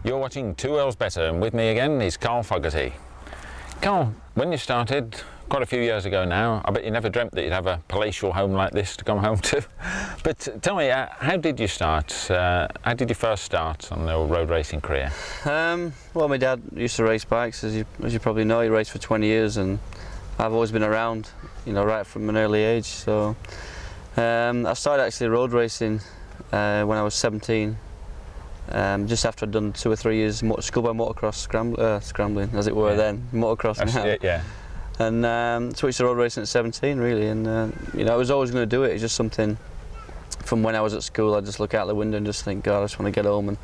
You're watching Two Wheels Better, and with me again is Carl Fogarty. Carl, when you started, quite a few years ago now, I bet you never dreamt that you'd have a palatial home like this to come home to. But tell me, how did you start? How did you first start on the road racing career? Well, my dad used to race bikes, as you probably know. He raced for 20 years, and I've always been around, right from an early age. So I started actually road racing when I was 17. Just after I'd done 2 or 3 years schoolboy motocross scrambling, as it were, then motocross. That's now. it, yeah. And switched to road racing at 17, really. And I was always going to do it. It's just something from when I was at school. I just look out the window and just think, God, I just want to get home and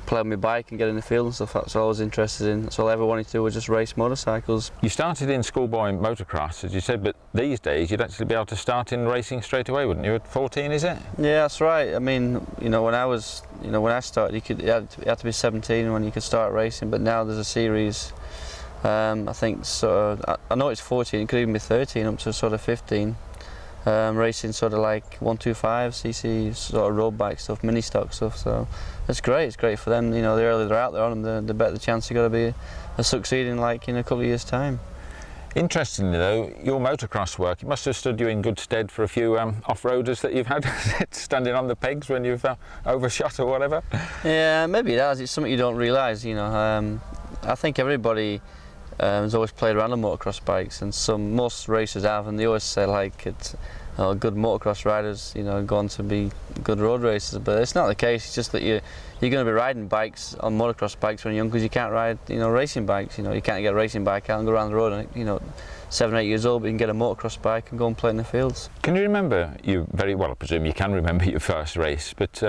play on my bike and get in the field and stuff. That's all I was interested in. That's all I ever wanted to do, was just race motorcycles. You started in schoolboy motocross, as you said, but these days you'd actually be able to start in racing straight away, wouldn't you? At 14, is it? Yeah, that's right. I mean, when I started, you had to be 17 when you could start racing. But now there's a series. I think I know it's 14. It could even be 13 up to sort of 15. Racing sort of like 125cc sort of road bike stuff, mini stock stuff. So it's great. It's great for them. The earlier they're out there on them, the better the chance you got to be succeeding, like in a couple of years' time. Interestingly though, your motocross work, it must have stood you in good stead for a few off-roaders that you've had standing on the pegs when you've overshot or whatever. Yeah, maybe it has. It's something you don't realise. I think everybody has always played around on motocross bikes, and most racers have, and they always say like it's good motocross riders, go on to be good road racers. But it's not the case. It's just that you're going to be riding bikes on motocross bikes when you're young, because you can't ride racing bikes. You can't get a racing bike out and go around the road, and 7 or 8 years old, but you can get a motocross bike and go and play in the fields. Can you remember very well? I presume you can remember your first race, but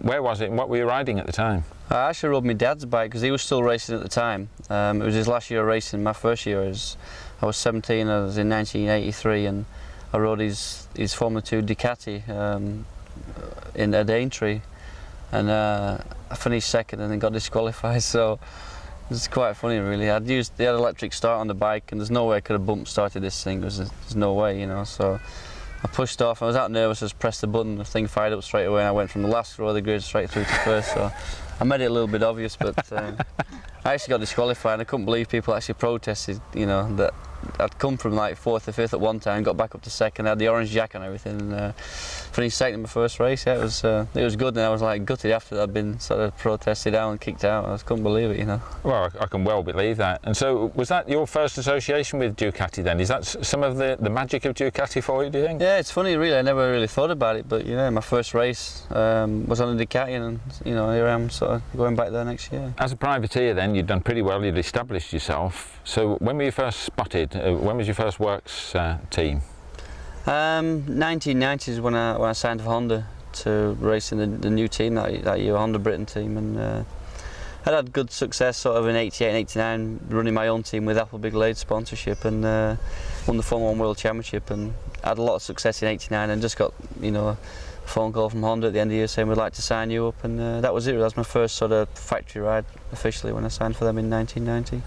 where was it and what were you riding at the time? I actually rode my dad's bike because he was still racing at the time. It was his last year racing. My first year I was 17. I was in 1983, and I rode his Formula 2 Ducati at Aintree, and I finished second and then got disqualified. So it's quite funny, really. They had electric start on the bike, and there's no way I could have bump started this thing. There's no way, So I pushed off. I was out nervous. I just pressed the button. The thing fired up straight away, and I went from the last row of the grid straight through to first. So I made it a little bit obvious, but I actually got disqualified. And I couldn't believe people actually protested. That I'd come from like 4th or 5th at one time, got back up to second. I had the orange jacket and everything, and finished second in my first race. Yeah, it was good, and I was like gutted after that. I'd been sort of protested out and kicked out. I just couldn't believe it, Well, I can well believe that. And so, was that your first association with Ducati then? Is that some of the magic of Ducati for you, do you think? Yeah, it's funny, really. I never really thought about it, but my first race was on a Ducati, and here I am, sort of going back there next year. As a privateer, then, you'd done pretty well. You'd established yourself. So, when were you first spotted? When was your first works team? 1990s when I signed for Honda to race in the new team that year, Honda Britain team, and I'd had good success sort of in 88 and 89 running my own team with Appleby Glade sponsorship, and won the Formula 1 World Championship, and had a lot of success in 89, and just got a phone call from Honda at the end of the year saying we'd like to sign you up, and that was it. That was my first sort of factory ride officially when I signed for them in 1990.